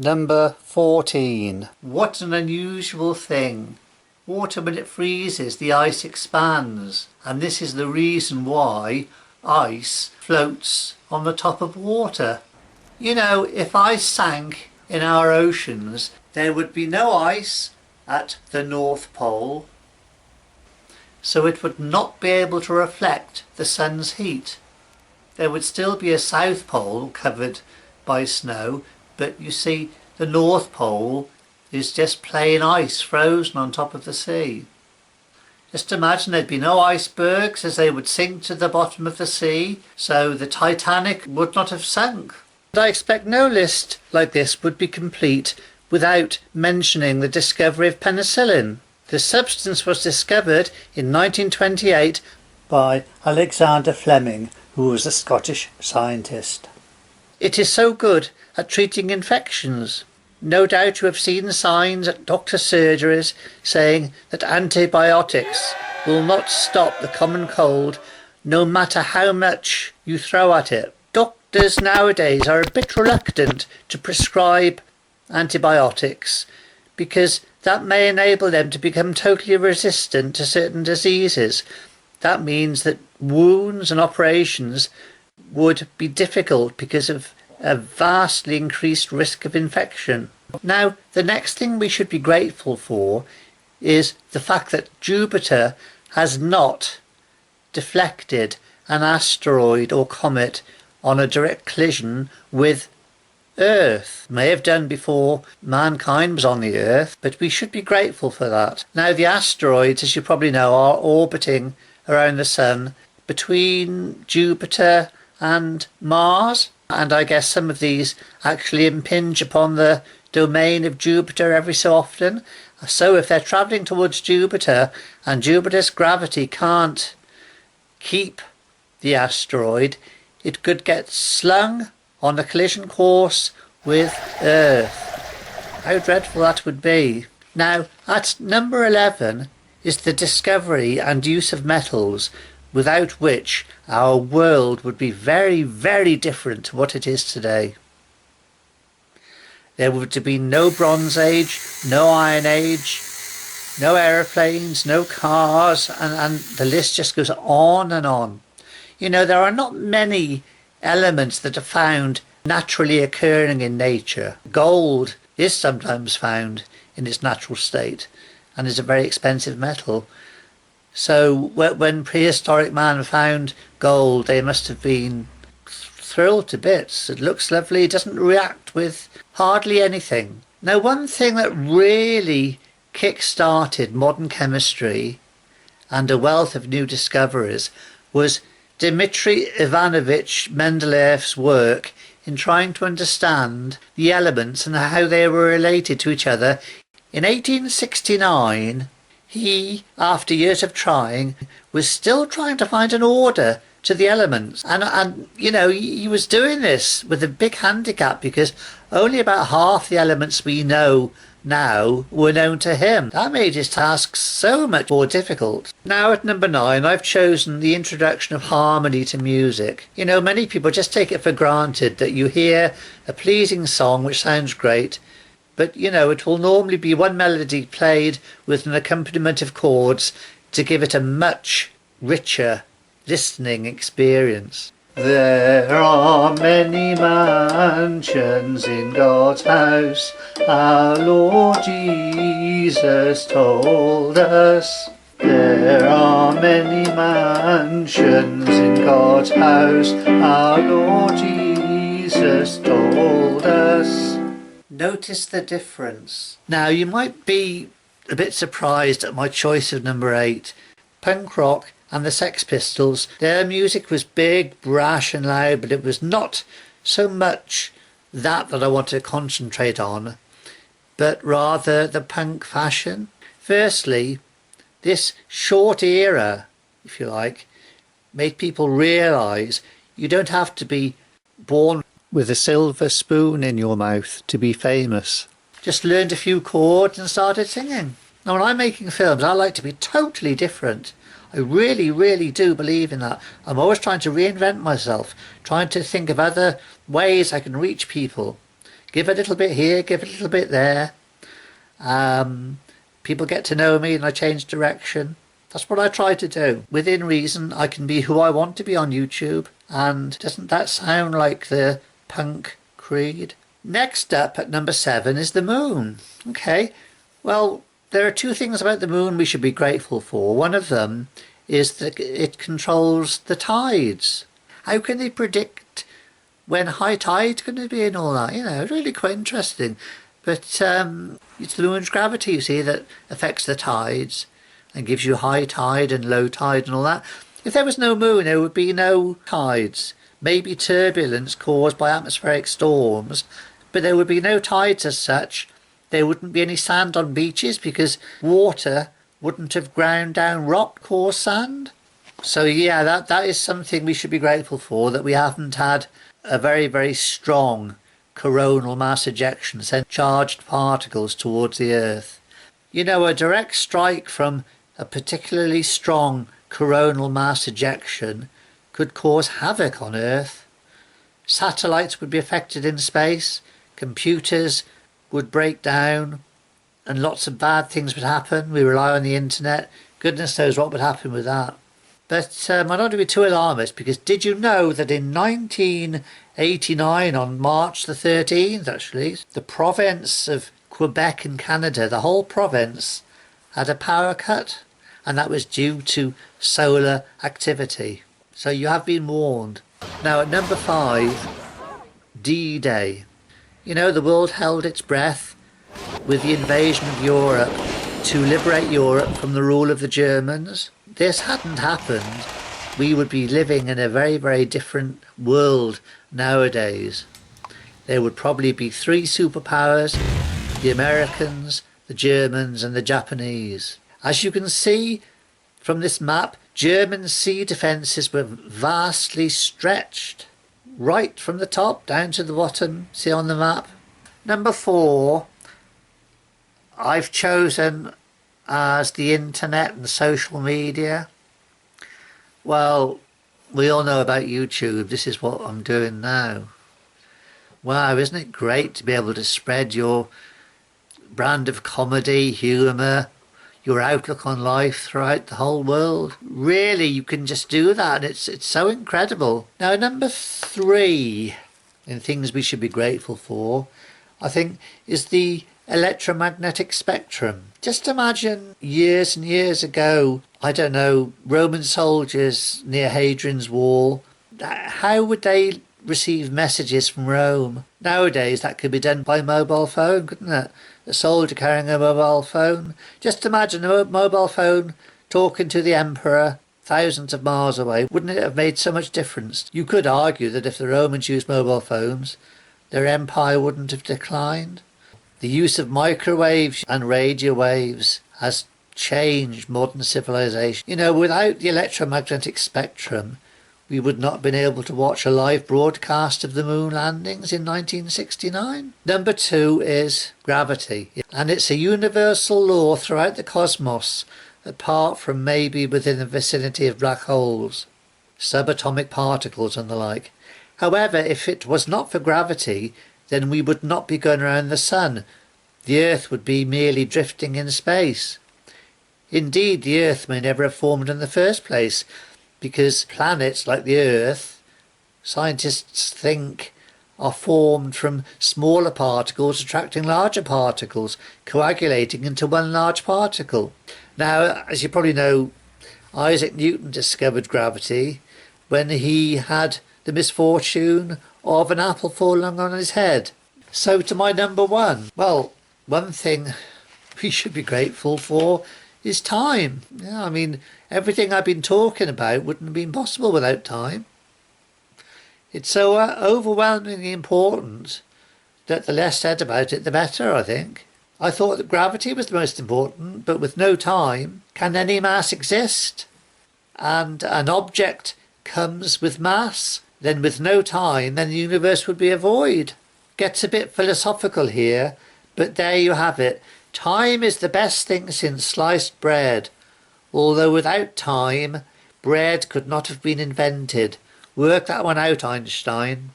Number 14. What an unusual thing. Water, when it freezes, the ice expands, and this is the reason why ice floats on the top of water. You know, if ice sank in our oceans, there would be no ice at the North Pole, so it would not be able to reflect the sun's heat. There would still be a South Pole covered by snow, but you see, the North Pole is just plain ice frozen on top of the sea. Just imagine there'd be no icebergs, as they would sink to the bottom of the sea, so the Titanic would not have sunk. But I expect no list like this would be complete without mentioning the discovery of penicillin. The substance was discovered in 1928 by Alexander Fleming, who was a Scottish scientist. It is so good at treating infections. No doubt you have seen signs at doctor surgeries saying that antibiotics will not stop the common cold no matter how much you throw at it. Doctors nowadays are a bit reluctant to prescribe antibiotics because that may enable them to become totally resistant to certain diseases. That means that wounds and operations would be difficult because of a vastly increased risk of infection. Now, the next thing we should be grateful for is the fact that Jupiter has not deflected an asteroid or comet on a direct collision with Earth. It may have done before mankind was on the Earth, but we should be grateful for that. Now, the asteroids, as you probably know, are orbiting around the Sun between Jupiter and Mars, and I guess some of these actually impinge upon the domain of Jupiter every so often. So if they're travelling towards Jupiter and Jupiter's gravity can't keep the asteroid, it could get slung on a collision course with Earth. How dreadful that would be. Now, at number 11 is the discovery and use of metals, without which our world would be very, very different to what it is today. There would have been no Bronze Age, no Iron Age, no aeroplanes, no cars, and the list just goes on and on. You know, there are not many elements that are found naturally occurring in nature. Gold is sometimes found in its natural state and is a very expensive metal. So when prehistoric man found gold, they must have been thrilled to bits. It looks lovely, it doesn't react with hardly anything. Now, one thing that really kick-started modern chemistry and a wealth of new discoveries was Dimitri Ivanovich Mendeleev's work in trying to understand the elements and how they were related to each other. In 1869, he, after years of trying, was still trying to find an order to the elements. And you know, he was doing this with a big handicap because only about half the elements we know now were known to him. That made his task so much more difficult. Now at number 9, I've chosen the introduction of harmony to music. You know, many people just take it for granted that you hear a pleasing song which sounds great, but you know, it will normally be one melody played with an accompaniment of chords to give it a much richer listening experience. There are many mansions in God's house, our Lord Jesus told us. There are many mansions in God's house, our Lord Jesus told us. Notice the difference. Now, you might be a bit surprised at my choice of number 8. Punk rock and the Sex Pistols, their music was big, brash and loud, but it was not so much that I want to concentrate on, but rather the punk fashion. Firstly, this short era, if you like, made people realise you don't have to be born with a silver spoon in your mouth to be famous. Just learned a few chords and started singing. Now, when I'm making films, I like to be totally different. I really, really do believe in that. I'm always trying to reinvent myself, trying to think of other ways I can reach people. Give a little bit here, give a little bit there. People get to know me and I change direction. That's what I try to do. Within reason, I can be who I want to be on YouTube. And doesn't that sound like the punk creed? Next up at number 7 is the moon. Okay, well, there are 2 things about the moon we should be grateful for. One of them is that it controls the tides. How can they predict when high tide's going to be and all that? You know, it's really quite interesting. But it's the moon's gravity, you see, that affects the tides and gives you high tide and low tide and all that. If there was no moon, there would be no tides. Maybe turbulence caused by atmospheric storms, but there would be no tides as such. There wouldn't be any sand on beaches because water wouldn't have ground down rock, caused sand. So yeah, that is something we should be grateful for, that we haven't had a very, very strong coronal mass ejection send charged particles towards the Earth. You know, a direct strike from a particularly strong coronal mass ejection could cause havoc on Earth. Satellites would be affected in space, computers would break down, and lots of bad things would happen. We rely on the internet. Goodness knows what would happen with that. But I don't want to be too alarmist, because did you know that in 1989, on March the 13th actually, the province of Quebec in Canada, the whole province, had a power cut, and that was due to solar activity. So you have been warned. Now at number 5, D-Day. You know, the world held its breath with the invasion of Europe to liberate Europe from the rule of the Germans. This hadn't happened, we would be living in a very, very different world nowadays. There would probably be 3 superpowers: the Americans, the Germans and the Japanese. As you can see from this map, German sea defences were vastly stretched, right from the top down to the bottom, see on the map. Number 4, I've chosen as the internet and social media. Well, we all know about YouTube. This is what I'm doing now. Wow, isn't it great to be able to spread your brand of comedy, humour, your outlook on life throughout the whole world? Really, you can just do that. It's so incredible. Now, number 3 in things we should be grateful for, I think, is the electromagnetic spectrum. Just imagine years and years ago, I don't know, Roman soldiers near Hadrian's Wall. How would they receive messages from Rome? Nowadays that could be done by mobile phone, couldn't it? A soldier carrying a mobile phone. Just imagine a mobile phone talking to the emperor thousands of miles away. Wouldn't it have made so much difference? You could argue that if the Romans used mobile phones, their empire wouldn't have declined. The use of microwaves and radio waves has changed modern civilization. You know, without the electromagnetic spectrum, we would not have been able to watch a live broadcast of the moon landings in 1969. Number 2 is gravity. And it's a universal law throughout the cosmos, apart from maybe within the vicinity of black holes, subatomic particles and the like. However, if it was not for gravity, then we would not be going around the sun. The Earth would be merely drifting in space. Indeed, the Earth may never have formed in the first place, because planets like the Earth, scientists think, are formed from smaller particles attracting larger particles, coagulating into one large particle. Now, as you probably know, Isaac Newton discovered gravity when he had the misfortune of an apple falling on his head. So to my number 1. Well, one thing we should be grateful for is time. Yeah, I mean, everything I've been talking about wouldn't have been possible without time. It's so overwhelmingly important that the less said about it, the better, I think. I thought that gravity was the most important, but with no time, can any mass exist? And an object comes with mass, then with no time, then the universe would be a void. Gets a bit philosophical here, but there you have it. Time is the best thing since sliced bread, although without time, bread could not have been invented. Work that one out, Einstein.